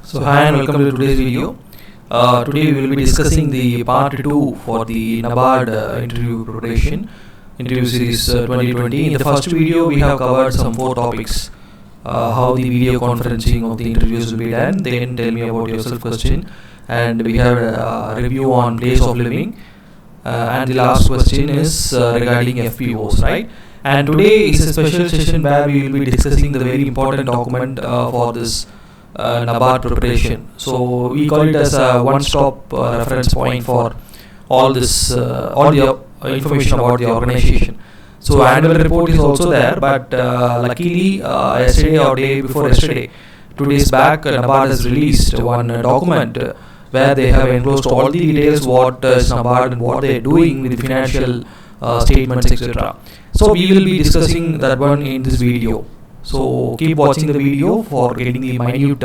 So hi and welcome to today's video. Today we will be discussing the part 2 for the Nabard interview series 2020. In the first video we have covered some 4 topics. How the video conferencing of the interviews will be done, then tell me about yourself question, and we have a review on place of living, and the last question is regarding FPOs, right? And today is a special session where we will be discussing the very important document for this Nabard preparation. So we call it as a one-stop reference point for all the information about the organization. So annual report is also there, but luckily yesterday or day before yesterday, 2 days back, Nabard has released one document where they have enclosed all the details what is Nabard and what they are doing with the financial statements, etc. So we will be discussing that one in this video. So keep watching the video for getting the minute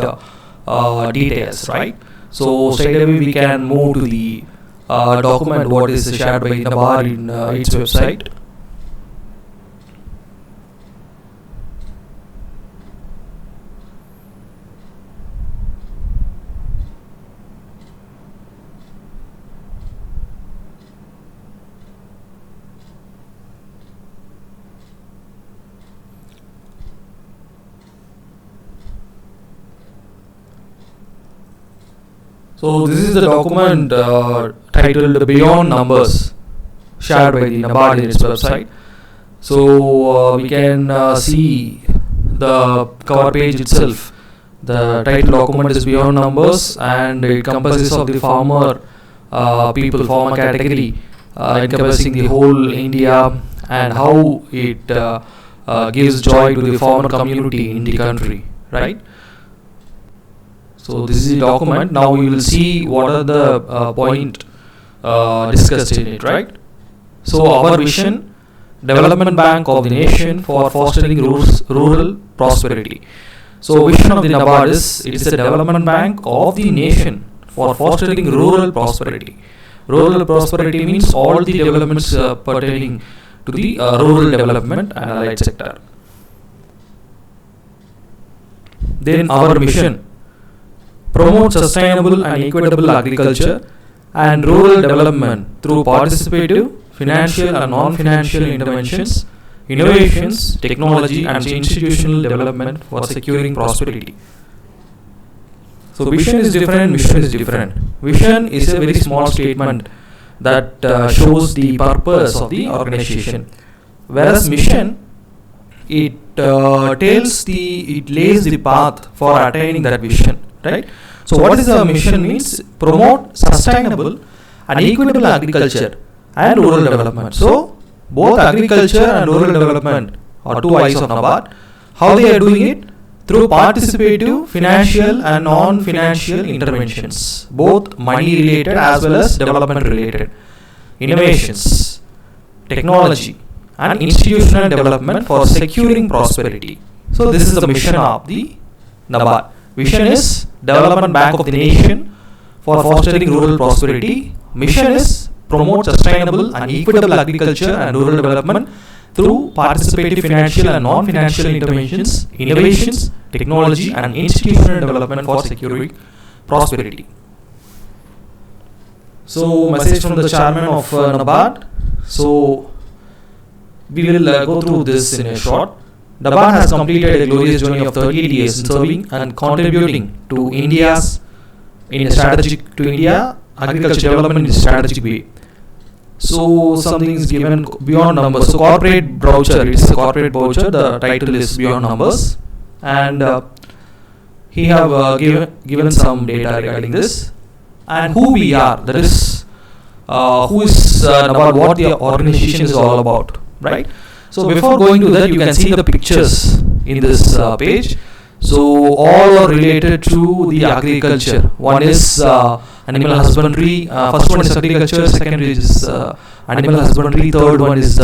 details, right? So straight away we can move to the document what is shared by Nabard in its website. So this is the document titled Beyond Numbers, shared by the Nabard in its website. So we can see the cover page itself. The title document is Beyond Numbers, and it comprises of the farmer category, encompassing the whole India and how it gives joy to the farmer community in the country, right? So this is the document. Now we will see what are the point discussed in it, right? So our vision, development bank of the nation for fostering rural prosperity. So vision of the Nabard is, it is a development bank of the nation for fostering rural prosperity. Rural prosperity means all the developments pertaining to the rural development and allied sector. Then our mission, promote sustainable and equitable agriculture and rural development through participative, financial and non-financial interventions, innovations, technology and institutional development for securing prosperity. So vision is different, mission is different. Vision is a very small statement that shows the purpose of the organization, whereas mission, it lays the path for attaining that vision, right? So what is our mission means? Promote sustainable and equitable agriculture and rural development. So both agriculture and rural development are two eyes of Nabard. How they are doing it? Through participative, financial and non-financial interventions, both money related as well as development related, innovations, technology and institutional development for securing prosperity. So this is the mission of the Nabard. Vision is development bank of the nation for fostering rural prosperity. Mission is promote sustainable and equitable agriculture and rural development through participative financial and non-financial interventions, innovations, technology and institutional development for securing prosperity. So message from the chairman of Nabard. So we will go through this in a short. Nabard has completed a glorious journey of 38 years in serving and contributing to India's agriculture development in a strategic way. So something is given beyond numbers. So corporate brochure, it is a corporate brochure. The title is Beyond Numbers, and he have given some data regarding this and who we are. That is who is Nabard, what the organization is all about, right? So before going to that, you can see the pictures in this page. So all are related to the agriculture. One is animal husbandry. First one is agriculture. Second is animal husbandry. Third one is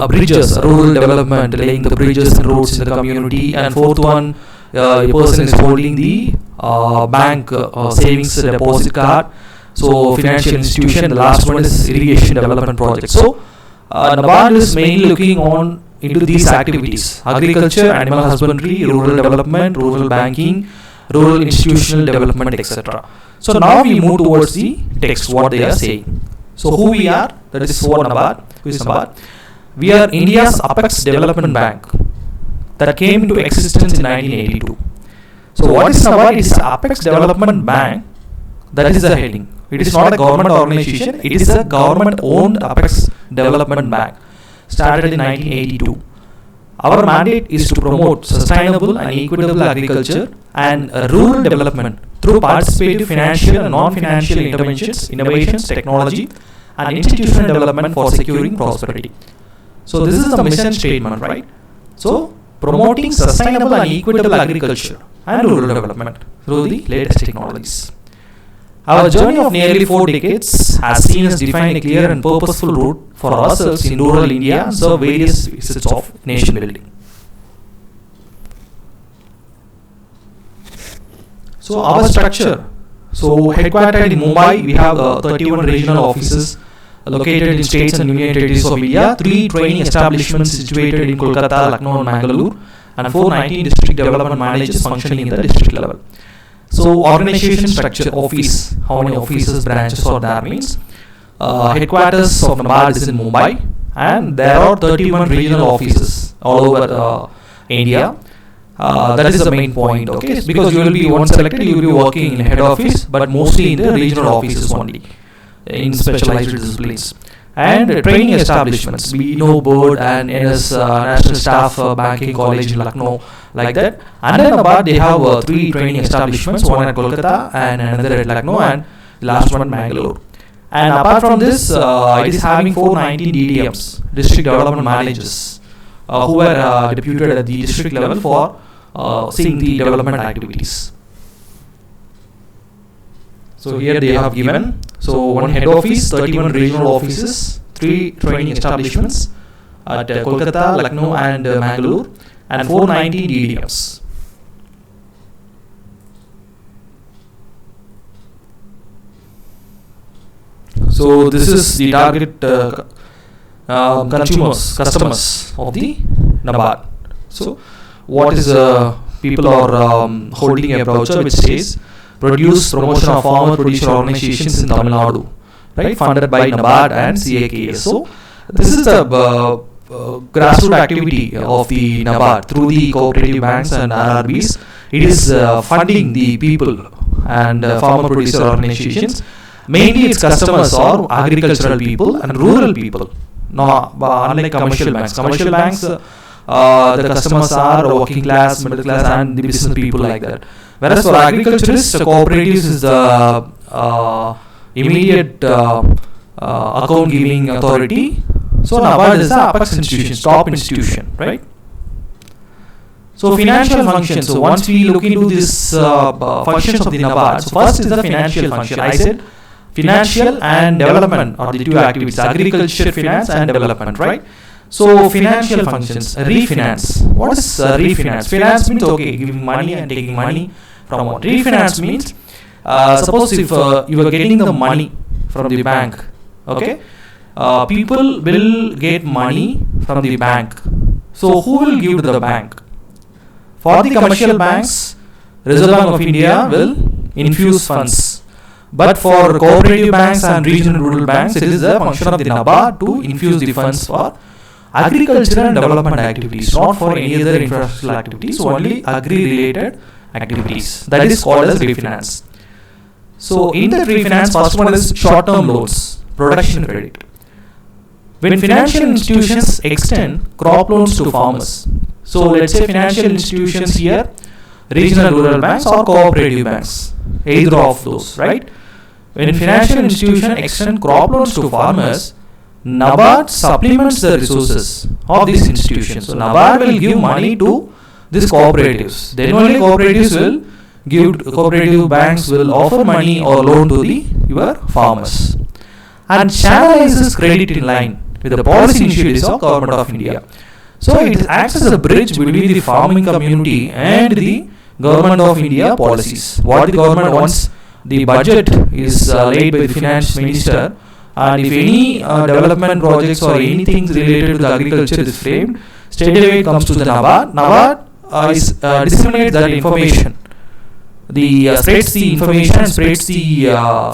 bridges, rural development, laying the bridges and roads in the community. And fourth one, a person is holding the bank savings deposit card. So financial institution. The last one is irrigation development project. So Nabard is mainly looking on into these activities: agriculture, animal husbandry, rural development, rural banking, rural institutional development, etc. So now we move towards the text, what they are saying. So who we are, that is what Nabard. Who is Nabard? We are India's apex development bank that came into existence in 1982. So what is Nabard? It is apex development bank. That is the heading. It is not a government organization. It is a government-owned apex development bank started in 1982. Our mandate is to promote sustainable and equitable agriculture and rural development through participative financial and non-financial interventions, innovations, technology, and institutional development for securing prosperity. So this is the mission statement, right? So promoting sustainable and equitable agriculture and rural development through the latest technologies. Our journey of nearly 4 decades has seen us define a clear and purposeful route for ourselves in rural India and serve various facets of nation building. So our structure. So headquartered in Mumbai, we have 31 regional offices located in states and union territories of India, 3 training establishments situated in Kolkata, Lucknow and Mangalore, and 419 district development managers functioning in the district level. So organization structure, office, how many offices, branches are there means headquarters of Nabard is in Mumbai, and there are 31 regional offices all over India. That is the main point, okay? Because you will be once selected, you will be working in head office, but mostly in the regional offices only, in specialized disciplines. And training establishments, we know Board and NS National Staff Banking College in Lucknow, like that. And then about they have 3 training establishments, one at Kolkata and another at Lucknow, and the last one at Mangalore. And apart from this, it is having 419 DDMs, district development managers, who are deputed at the district level for seeing the development activities. So here they have given, so one head office, 31 regional offices, 3 training establishments at Kolkata, Lucknow and Mangalore, and 419 DDMs. So this is the target customers of the Nabard. So what is people are holding a brochure which says produce promotion of farmer producer organizations in Tamil Nadu, right, funded by Nabard and CAKS. So this is a grassroots activity of the Nabard through the cooperative banks and RRBs. It is funding the people and farmer producer organizations. Mainly its customers are agricultural people and rural people. No, unlike commercial banks. Commercial banks, the customers are working class, middle class, and the business people like that. Whereas for agriculturists, cooperatives is the immediate account giving authority. So Nabard is the apex institution, top institution, right? So financial functions. So once we look into this functions of the Nabard, so first is the financial function. I said financial and development are the 2 activities, agriculture, finance and development, right? So financial functions, refinance. What is refinance? Finance means, okay, giving money and taking money from one. Refinance means, suppose if you are getting the money from the bank, okay, people will get money from the bank. So who will give to the bank? For the commercial banks, Reserve Bank of India will infuse funds. But for cooperative banks and regional rural banks, it is the function of the Nabard to infuse the funds for agricultural and development activities, not for any other infrastructural activities, only agri-related activities. That is called as refinance. So in that refinance, first one is short-term loans, production credit. When financial institutions extend crop loans to farmers, so let's say financial institutions here, regional rural banks or cooperative banks, either of those, right? When financial institutions extend crop loans to farmers, Nabard supplements the resources of these institutions. So Nabard will give money to these cooperatives. Then only cooperatives will give, cooperative banks will offer money or loan to your farmers. And channelizes credit in line with the policy initiatives of Government of India. So it acts as a bridge between the farming community and the Government of India policies. What the government wants, the budget is laid by the finance minister, and if any development projects or anything related to the agriculture is framed, straight away it comes to the Nabard. Nabard disseminates that information. spreads the information and spreads the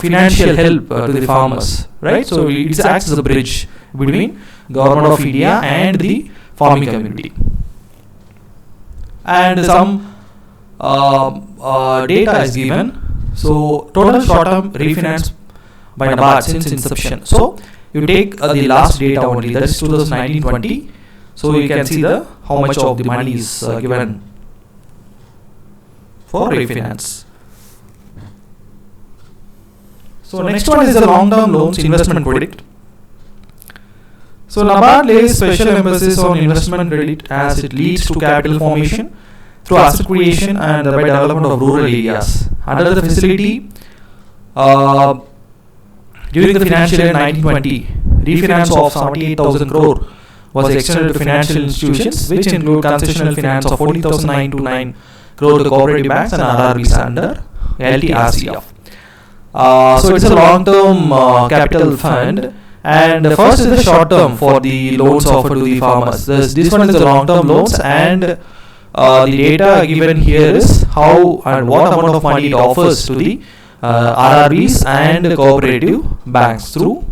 financial help to the farmers, right? So it acts as a bridge between Government of India and the farming community. And some data is given. So total short-term refinance by Nabard since inception. So you take the last data only, that is 2019-20. So you can see how much of the money is given for refinance. So next one is the long-term loans investment credit. So Nabard lays special emphasis on investment credit as it leads to capital formation through asset creation and by development of rural areas. Under the facility, during the financial year 1920, refinance of 78,000 crore was extended to financial institutions, which include concessional finance of 40,929 crore to cooperative banks and RRBs under LTRCF. So it's a long-term capital fund, and the first is the short-term for the loans offered to the farmers. This one is the long-term loans, and the data given here is how and what amount of money it offers to the RRBs and cooperative banks through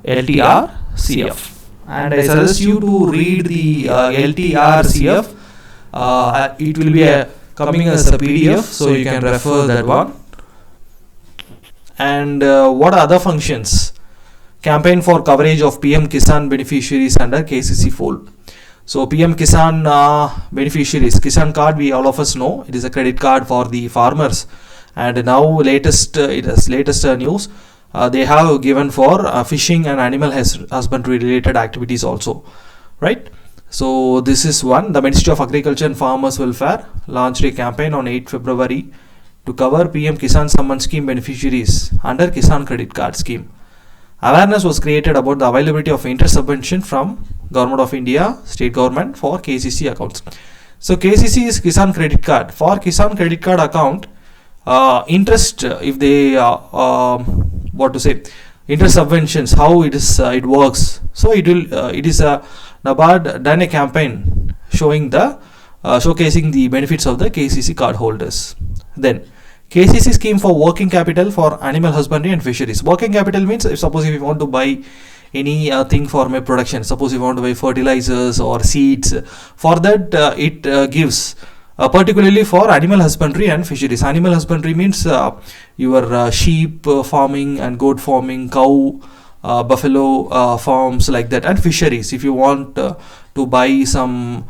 LTRCF. And I suggest you to read the LTRCF. It will be coming as a PDF, so you can refer that one. And what are other functions? Campaign for coverage of PM Kisan beneficiaries under KCC fold. So PM Kisan beneficiaries, Kisan card, we all of us know it is a credit card for the farmers. And now latest news, they have given for fishing and animal husbandry related activities also, right? So this is one. The Ministry of Agriculture and Farmers Welfare launched a campaign on 8 February to cover PM Kisan Samman Scheme beneficiaries under Kisan Credit Card Scheme. Awareness was created about the availability of interest subvention from Government of India, state government for KCC accounts. So KCC is Kisan Credit Card. For Kisan Credit Card account, interest, if they interest subventions, how it works. So it is a Nabard done a campaign showing showcasing the benefits of the KCC card holders. Then KCC scheme for working capital for animal husbandry and fisheries. Working capital means, suppose if you want to buy any thing for my production, suppose you want to buy fertilizers or seeds, for that it gives particularly for animal husbandry and fisheries. Animal husbandry means your sheep farming and goat farming, cow, buffalo farms like that, and fisheries. If you want to buy some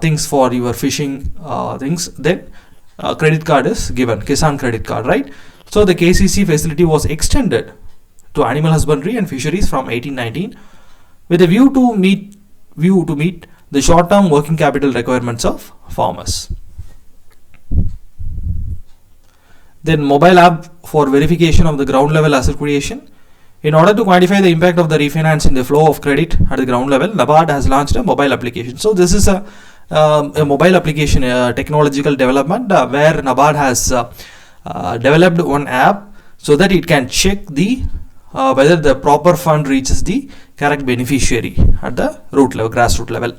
things for your fishing things, then credit card is given, Kisan credit card, right? So the KCC facility was extended to animal husbandry and fisheries from 1819 with a view to meet the short-term working capital requirements of farmers. Then mobile app for verification of the ground level asset creation. In order to quantify the impact of the refinance in the flow of credit at the ground level, Nabard has launched a mobile application. So this is a mobile application technological development where Nabard has developed one app so that it can check the whether the proper fund reaches the correct beneficiary at the root level, grassroots level.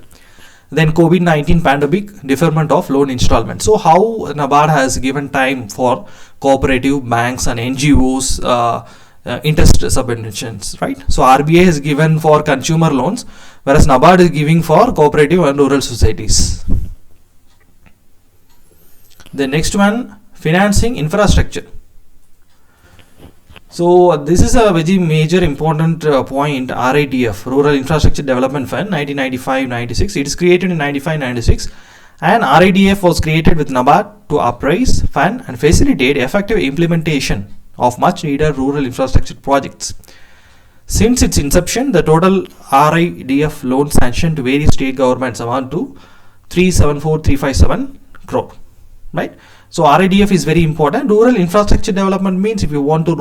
Then COVID-19 pandemic deferment of loan installment. So how Nabard has given time for cooperative banks and NGOs interest subventions, right? So RBI has given for consumer loans, whereas Nabard is giving for cooperative and rural societies. The next one, financing infrastructure. So this is a very major important point. RIDF, Rural Infrastructure Development Fund, 1995-96. It is created in 95-96, and RIDF was created with Nabard to appraise, fund, and facilitate effective implementation of much needed rural infrastructure projects. Since its inception, the total RIDF loan sanctioned to various state governments amount to 374,357 crore, right? So RIDF is very important. Rural infrastructure development means if you want to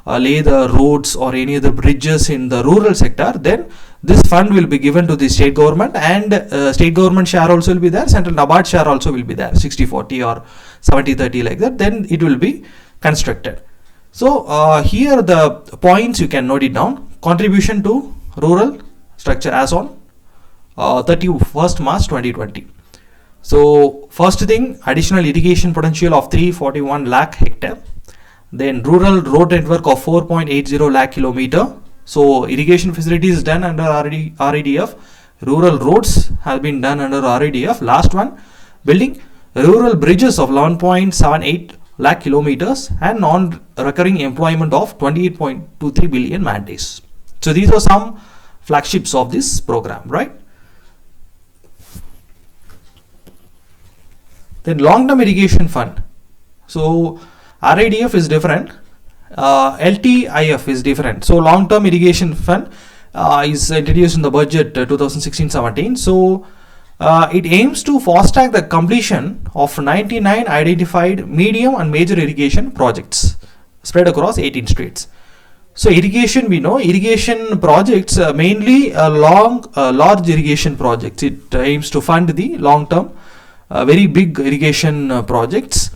lay the roads or any other bridges in the rural sector, then this fund will be given to the state government, and state government share also will be there, central Nabard share also will be there, 60-40 or 70-30 like that. Then it will be constructed. So here the points you can note it down. Contribution to rural structure as on 31st March 2020. So First thing, additional irrigation potential of 341 lakh hectare. Then rural road network of 4.80 lakh kilometer. So irrigation facilities done under REDF. Rural roads have been done under REDF. Last one, building rural bridges of 11.78 lakh kilometers and non-recurring employment of 28.23 billion man days. So these are some flagships of this program, right? Then long-term irrigation fund. So RIDF is different, LTIF is different. So long-term irrigation fund is introduced in the budget 2016-17. So it aims to fast track the completion of 99 identified medium and major irrigation projects spread across 18 states. So irrigation, we know irrigation projects mainly large irrigation projects. It aims to fund the long-term very big irrigation projects.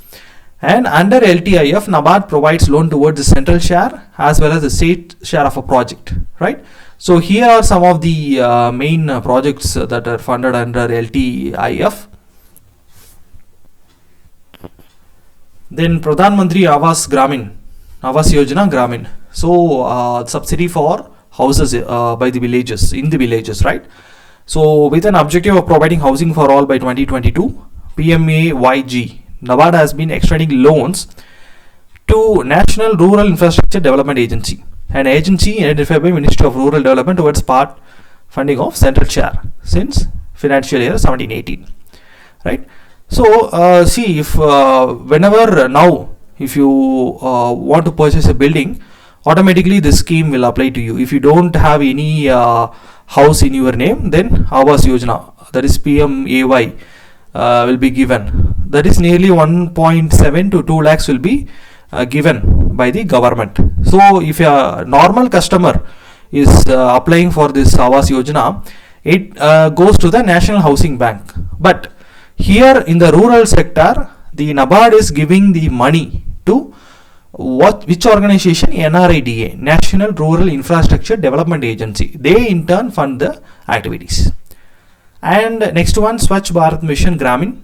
And under LTIF, Nabard provides loan towards the central share as well as the state share of a project, right? So here are some of the main projects that are funded under LTIF. Then Pradhan Mantri Awas Yojana Gramin. So subsidy for houses by the villages, in the villages, right? So with an objective of providing housing for all by 2022, PMAYG, Nabard has been extending loans to National Rural Infrastructure Development Agency, an agency identified by Ministry of Rural Development towards part funding of central share since financial year 17-18, right? So see, if whenever now if you want to purchase a building, automatically this scheme will apply to you. If you don't have any house in your name, then Awas Yojana, that is PMAY, will be given. That is nearly 1.7 to 2 lakhs will be given by the government. So if a normal customer is applying for this Awas Yojana, it goes to the National Housing Bank. But here in the rural sector, the Nabard is giving the money to which organization? NRIDA, National Rural Infrastructure Development Agency. They in turn fund the activities. And next one, Swachh Bharat Mission Gramin.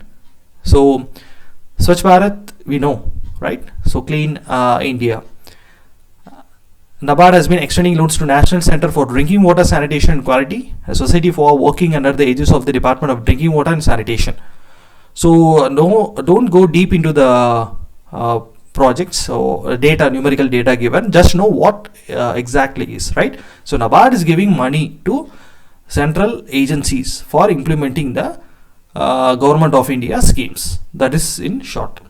So Swachh Bharat, we know, right? So clean India. Nabard has been extending loans to National Center for Drinking Water, Sanitation and Quality, a society for working under the aegis of the Department of Drinking Water and Sanitation. So don't go deep into the projects or data, numerical data given, just know what exactly is, right? So Nabard is giving money to central agencies for implementing the Government of India schemes. That is in short.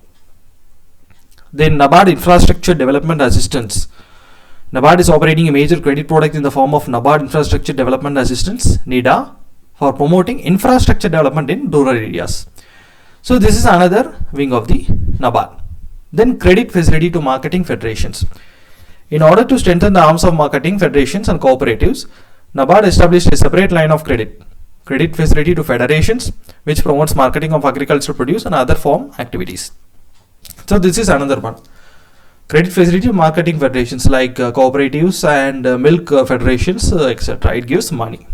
Then Nabard Infrastructure Development Assistance. Nabard is operating a major credit product in the form of Nabard Infrastructure Development Assistance, NIDA, for promoting infrastructure development in rural areas. So this is another wing of the Nabard. Then credit facility to marketing federations. In order to strengthen the arms of marketing federations and cooperatives, Nabard established a separate line of credit facility to federations, which promotes marketing of agricultural produce and other farm activities. So this is another one. Credit facility to marketing federations like cooperatives and milk federations, etc. It gives money.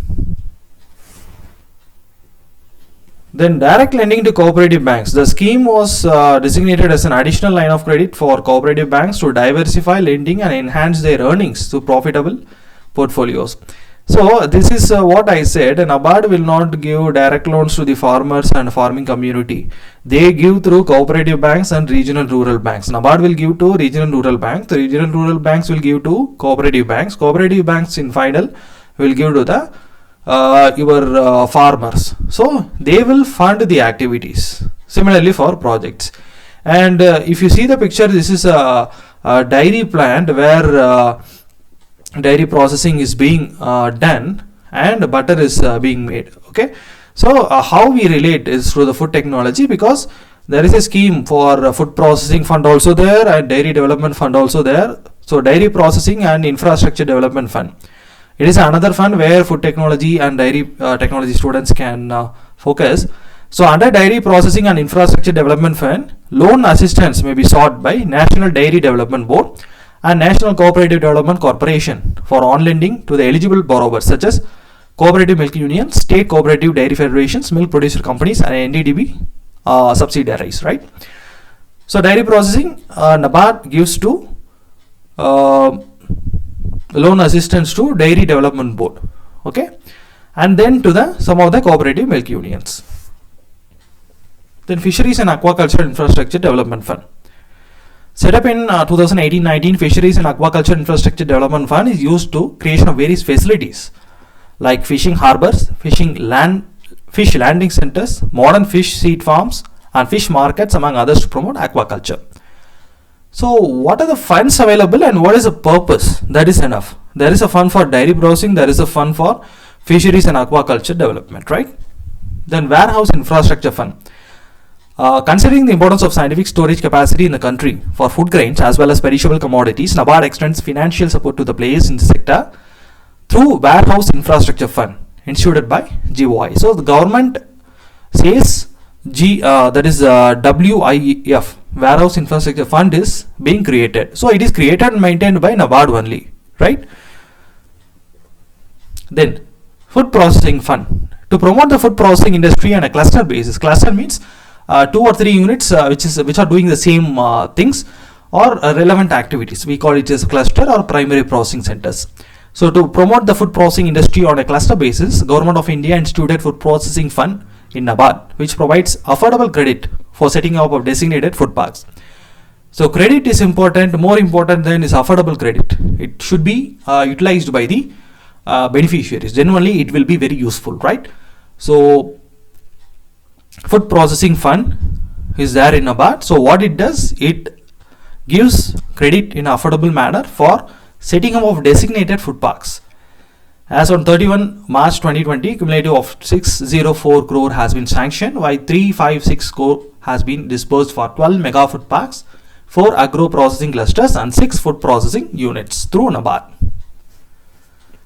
Then direct lending to cooperative banks. The scheme was designated as an additional line of credit for cooperative banks to diversify lending and enhance their earnings through profitable portfolios. So this is what I said. Nabard will not give direct loans to the farmers and farming community. They give through cooperative banks and regional rural banks. Nabard will give to regional rural banks. The regional rural banks will give to cooperative banks. Cooperative banks in final will give to the your farmers. So they will fund the activities. Similarly for projects. And if you see the picture, this is a dairy plant where dairy processing is being done and butter is being made. Okay, so how we relate is through the food technology, because there is a scheme for food processing fund also there and dairy development fund also there. So dairy processing and infrastructure development fund, it is another fund where food technology and dairy technology students can focus. So under dairy processing and infrastructure development fund, loan assistance may be sought by National Dairy Development Board and National Cooperative Development Corporation for on lending to the eligible borrowers such as cooperative milk unions, state cooperative dairy federations, milk producer companies and NDDB subsidiaries, right? So dairy processing, Nabard gives to loan assistance to Dairy Development Board, okay, and then to the some of the cooperative milk unions. Then Fisheries and Aquaculture Infrastructure Development Fund. Set up in 2018-19, Fisheries and Aquaculture Infrastructure Development Fund is used to creation of various facilities like fishing harbors, fish landing centers, modern fish seed farms, and fish markets, among others, to promote aquaculture. So what are the funds available and what is the purpose? That is enough. There is a fund for dairy processing, there is a fund for fisheries and aquaculture development, right? Then Warehouse Infrastructure Fund. Considering the importance of scientific storage capacity in the country for food grains as well as perishable commodities, Nabard extends financial support to the players in the sector through Warehouse Infrastructure Fund instituted by GOI. So the government says WIF, Warehouse Infrastructure Fund, is being created. So it is created and maintained by Nabard only, right? Then Food Processing Fund. To promote the food processing industry on a cluster basis. Cluster means 2 or 3 units which are doing the same things or relevant activities. We call it as a cluster or primary processing centers. So to promote the food processing industry on a cluster basis, Government of India instituted Food Processing Fund in Nabard, which provides affordable credit for setting up of designated food parks. So credit is important, more important than is affordable credit. It should be utilized by the beneficiaries. Genuinely it will be very useful, right? So Food Processing Fund is there in Nabard. So what it does, it gives credit in affordable manner for setting up of designated food parks. As on 31 March 2020, cumulative of 604 crore has been sanctioned, while 356 crore has been disbursed for 12 mega food parks, 4 agro processing clusters and 6 food processing units through Nabard.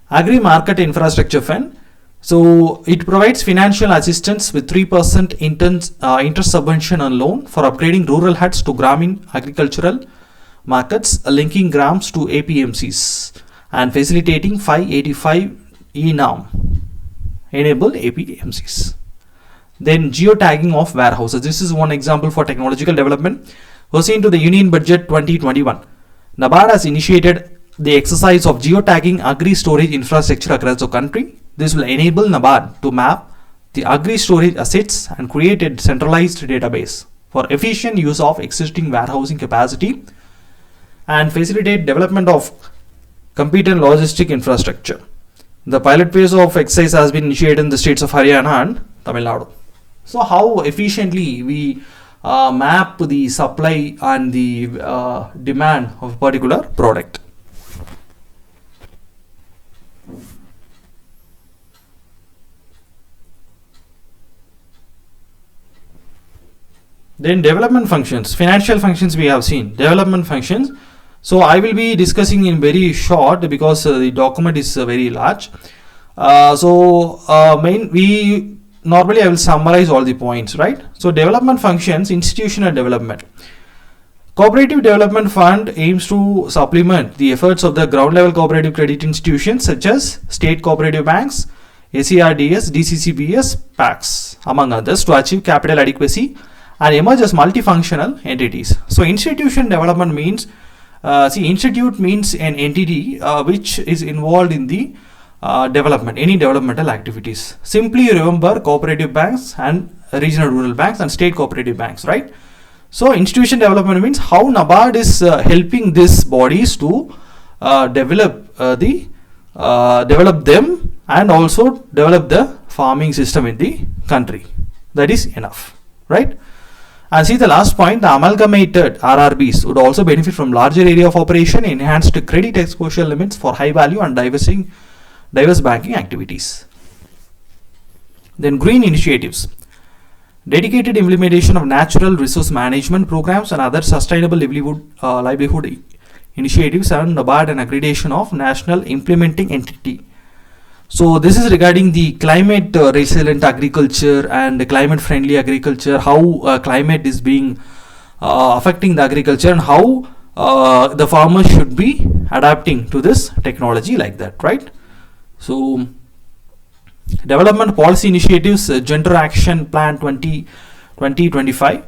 Agri Market Infrastructure Fund. So it provides financial assistance with 3% inter-subvention on loan for upgrading rural huts to Gramin agricultural markets, linking grams to APMCs and facilitating 585 e-norm enabled APMCs. Then geotagging of warehouses. This is one example for technological development. Pursuant to the Union Budget 2021, Nabard has initiated the exercise of geotagging agri-storage infrastructure across the country. This will enable Nabard to map the agri-storage assets and create a centralized database for efficient use of existing warehousing capacity and facilitate development of competent logistic infrastructure. The pilot phase of exercise has been initiated in the states of Haryana and Tamil Nadu. So how efficiently we map the supply and the demand of a particular product. Then development functions, financial functions we have seen, development functions. So I will be discussing in very short because the document is very large. Normally I will summarize all the points, right? So development functions, institutional development. Cooperative Development Fund aims to supplement the efforts of the ground level cooperative credit institutions such as state cooperative banks, ACRDS, DCCBS, PACs, among others, to achieve capital adequacy and emerge as multifunctional entities. So institution development means, institute means an entity which is involved in the development, any developmental activities. Simply remember cooperative banks and regional rural banks and state cooperative banks, right? So institution development means how Nabard is helping these bodies to develop them and also develop the farming system in the country. That is enough, right? And see the last point, the amalgamated RRBs would also benefit from larger area of operation, enhanced credit exposure limits for high value and diverse banking activities. Then green initiatives. Dedicated implementation of natural resource management programs and other sustainable livelihood initiatives and Nabard and accreditation of national implementing entity. So this is regarding the climate resilient agriculture and climate friendly agriculture, how climate is being affecting the agriculture and how the farmers should be adapting to this technology like that, right? So development policy initiatives, Gender Action Plan 20 2025.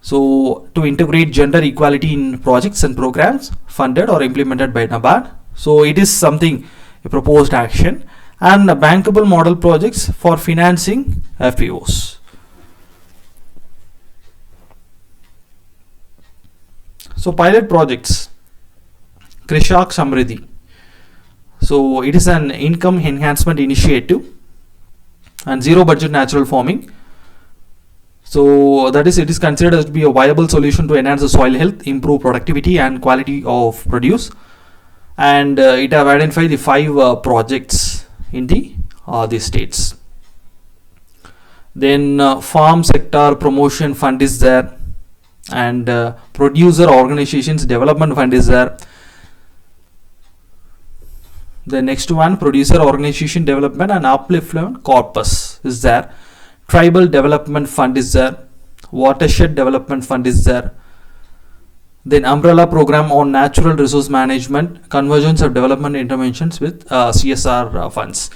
So to integrate gender equality in projects and programs funded or implemented by Nabard. So it is something, a proposed action, and bankable model projects for financing FPOs. So pilot projects, Krishak Samriddhi. So it is an income enhancement initiative and zero budget natural farming. So that is, it is considered to be a viable solution to enhance the soil health, improve productivity and quality of produce. And it have identified the 5 projects in the states. Then farm sector promotion fund is there, and producer organizations development fund is there. The next one, producer organization development and upliftment corpus is there. Tribal development fund is there. Watershed development fund is there. Then umbrella program on natural resource management, convergence of development interventions with CSR funds.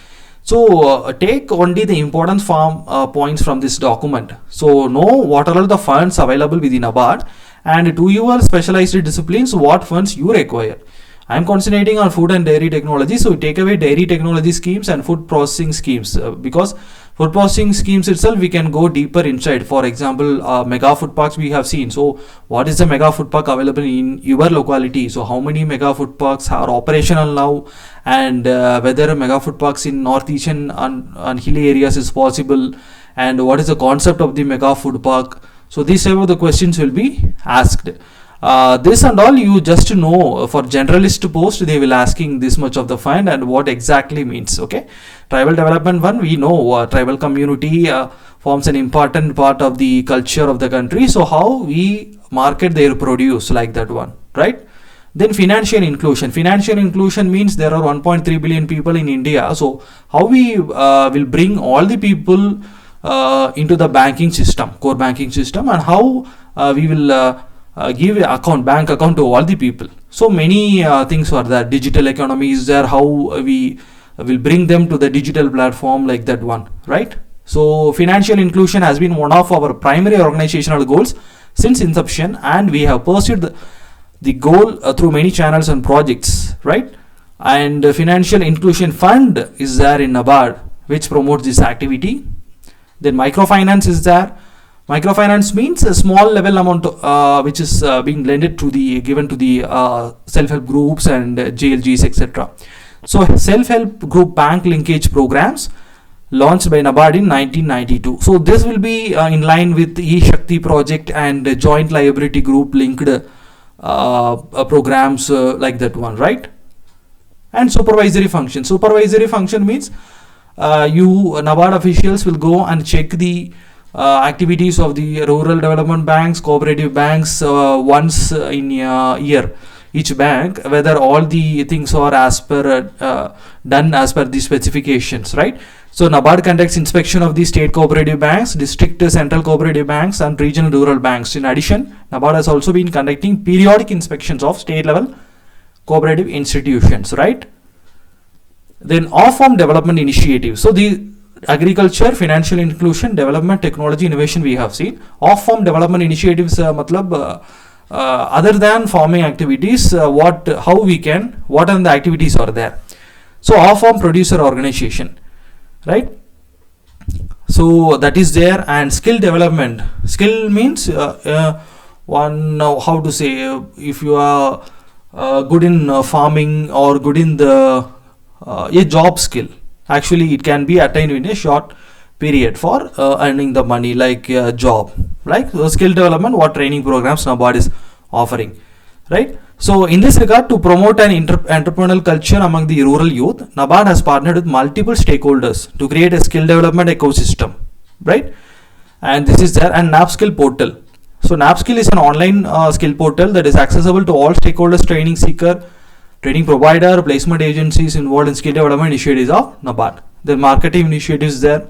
So take only the important points from this document. So know what are the funds available within Nabard, and to your specialized disciplines what funds you require. I am concentrating on food and dairy technology, so take away dairy technology schemes and food processing schemes, because food processing schemes itself we can go deeper inside. For example, mega food parks we have seen. So what is the mega food park available in your locality? So how many mega food parks are operational now, and whether mega food parks in northeastern and hilly areas is possible, and what is the concept of the mega food park? So these type of the questions will be asked. This and all you just know. For generalist post they will asking this much of the fund and what exactly means. Okay, tribal development one, we know tribal community forms an important part of the culture of the country, so how we market their produce, like that one, right? Then financial inclusion means there are 1.3 billion people in India, so how we will bring all the people into the banking system, core banking system, and how we will give bank account to all the people. So many things are there. Digital economy is there, how we will bring them to the digital platform, like that one, right? So financial inclusion has been one of our primary organizational goals since inception, and we have pursued the goal through many channels and projects, right? And financial inclusion fund is there in Nabard, which promotes this activity. Then microfinance is there. Microfinance means a small level amount which is being given to the self-help groups and JLGs, etc. So self-help group bank linkage programs launched by Nabard in 1992. So this will be in line with E-Shakti project and joint liability group linked programs like that one, right? And supervisory function means Nabard officials will go and check the activities of the rural development banks, cooperative banks once in a year, each bank, whether all the things are as per done as per the specifications, right? So Nabard conducts inspection of the state cooperative banks, district central cooperative banks, and regional rural banks. In addition, Nabard has also been conducting periodic inspections of state level cooperative institutions, right? Then off-farm development initiatives. So the agriculture, financial inclusion, development, technology, innovation we have seen. Off-farm development initiatives other than farming activities, what are the activities are there? So off-farm producer organization, right? So that is there. And skill development. Skill means how to say, if you are good in farming or good in the a job skill. Actually, it can be attained in a short period for earning the money, like a job, like skill development, what training programs Nabard is offering, right? So in this regard, to promote an entrepreneurial culture among the rural youth, Nabard has partnered with multiple stakeholders to create a skill development ecosystem, right? And this is there. And NAPSkill portal. So NAPSkill is an online skill portal that is accessible to all stakeholders, training seeker, training provider, placement agencies involved in skill development initiatives of Nabard. The marketing initiatives there.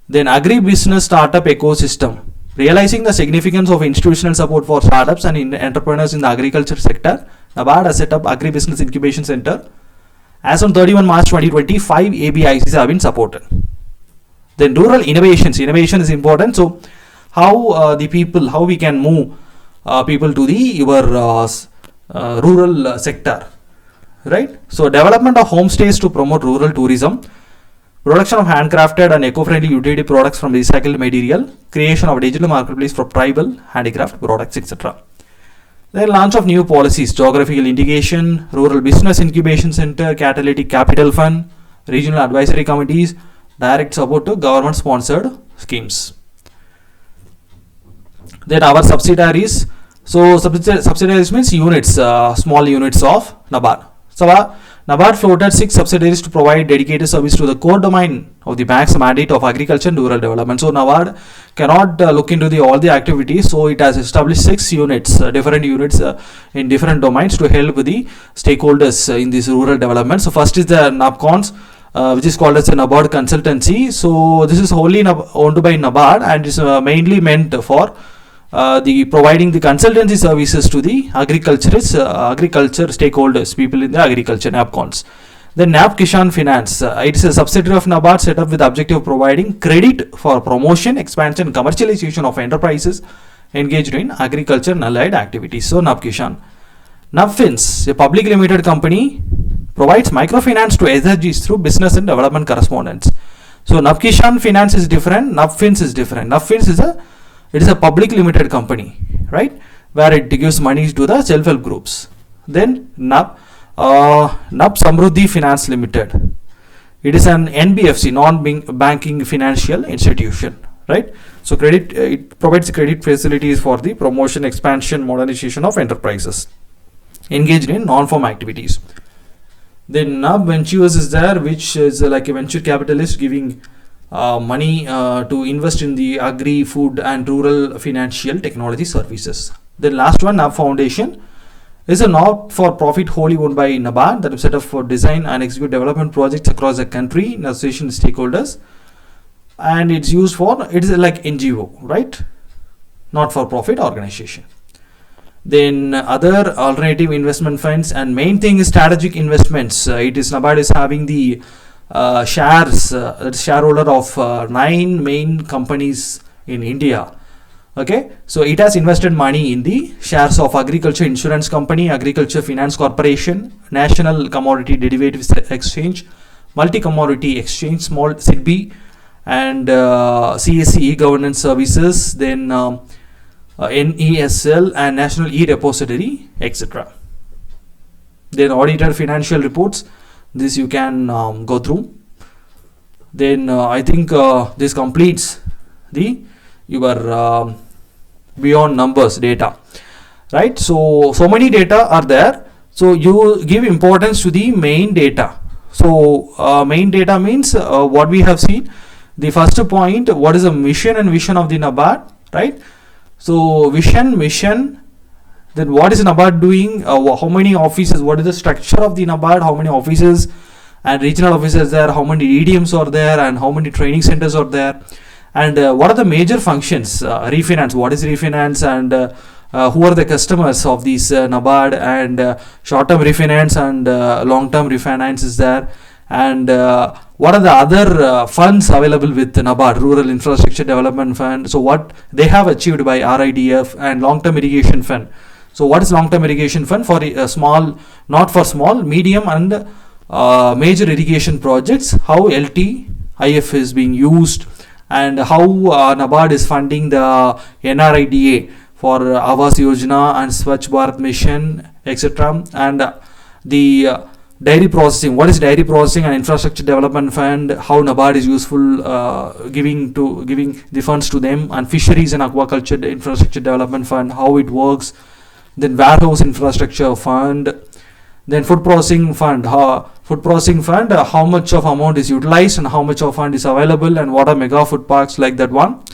Then agri-business startup ecosystem. Realizing the significance of institutional support for startups and entrepreneurs in the agriculture sector, Nabard has set up agri-business incubation center. As on 31 March 2020, 5 ABICs have been supported. Then rural innovation is important. So how how we can move people to your rural sector, right? So development of homestays to promote rural tourism, production of handcrafted and eco-friendly utility products from recycled material, creation of a digital marketplace for tribal handicraft products, etc. Then launch of new policies, geographical integration, rural business incubation center, catalytic capital fund, regional advisory committees, direct support to government sponsored schemes. Then our subsidiaries. So subsidiaries means units, small units of Nabard. So Nabard floated 6 subsidiaries to provide dedicated service to the core domain of the bank's mandate of agriculture and rural development. So Nabard cannot look into all the activities. So it has established 6 units, different units in different domains to help the stakeholders in this rural development. So first is the NABCONS, which is called as a Nabard consultancy. So this is wholly owned by Nabard and is mainly meant for the providing the consultancy services to the agriculture stakeholders, people in the agriculture, NABCONs. Then NAB Kishan Finance, it is a subsidiary of Nabard set up with the objective of providing credit for promotion, expansion, and commercialization of enterprises engaged in agriculture and allied activities. So NAB Kishan. NAB Fins, a public limited company, provides microfinance to SHGs through business and development correspondence. So NAB Kishan Finance is different, NAB Fins is different. NAB Fins is a public limited company, right, where it gives money to the self-help groups. Then NAB Samruddhi Finance Limited, it is an NBFC, non-banking financial institution, right? So it provides credit facilities for the promotion, expansion, modernization of enterprises engaged in non-farm activities. Then NAB Ventures is there, which is like a venture capitalist giving money to invest in the agri, food and rural financial technology services. The last one, NAB Foundation, is a not-for-profit wholly owned by Nabard that is set up for design and execute development projects across the country in association with stakeholders, and it's used for, it is like NGO, right, not-for-profit organization. Then other alternative investment funds, and main thing is strategic investments. Nabard is having the shareholder of 9 main companies in India. Okay, so it has invested money in the shares of Agriculture Insurance Company, Agriculture Finance Corporation, National Commodity Derivatives Exchange, Multi Commodity Exchange, Small SIDBI, and CSC E-Governance Services, then NESL and National E-Repository, etc. Then audited financial reports, this you can go through. Then I think this completes your beyond numbers data, right? So many data are there, so you give importance to the main data. So main data means what we have seen. The first point, what is the mission and vision of the Nabard, right? So vision, mission, then what is Nabard doing, how many offices, what is the structure of the Nabard, how many offices and regional offices there, how many EDMs are there, and how many training centers are there, and what are the major functions, refinance, what is refinance, and who are the customers of these Nabard, and short-term refinance and long-term refinance is there, and what are the other funds available with Nabard, Rural Infrastructure Development Fund, so what they have achieved by RIDF, and long-term irrigation fund. So what is long-term irrigation fund? For small, not for small, medium and major irrigation projects, how LTIF is being used, and how Nabard is funding the NRIDA for Awas Yojana and Swachh Bharat Mission, etc. And the dairy processing, what is dairy processing and infrastructure development fund, how Nabard is useful giving the funds to them, and fisheries and aquaculture infrastructure development fund, how it works. Then warehouse infrastructure fund, then food processing fund, how much of amount is utilized and how much of fund is available, and what are mega food parks, like that one.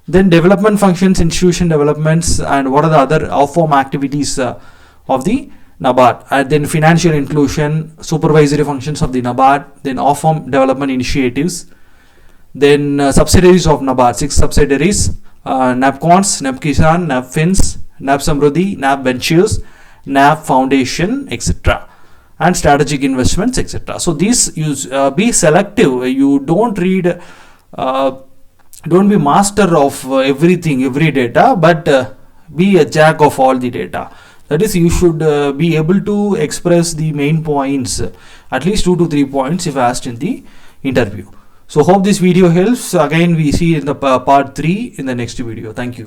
Then development functions, institution developments, and what are the other off-form activities of the Nabard, and then financial inclusion, supervisory functions of the Nabard, then off-form development initiatives, then subsidiaries of Nabard, 6 subsidiaries, NABCONS, NAB Kisan, NAB Fins, NAB Samruddhi, NAB Ventures, NAB Foundation, etc. and strategic investments, etc. So these be selective. You don't read don't be master of everything, every data, but be a jack of all the data. That is, you should be able to express the main points, at least 2 to 3 points if asked in the interview. So hope this video helps. Again, we see in the part 3 in the next video. Thank you.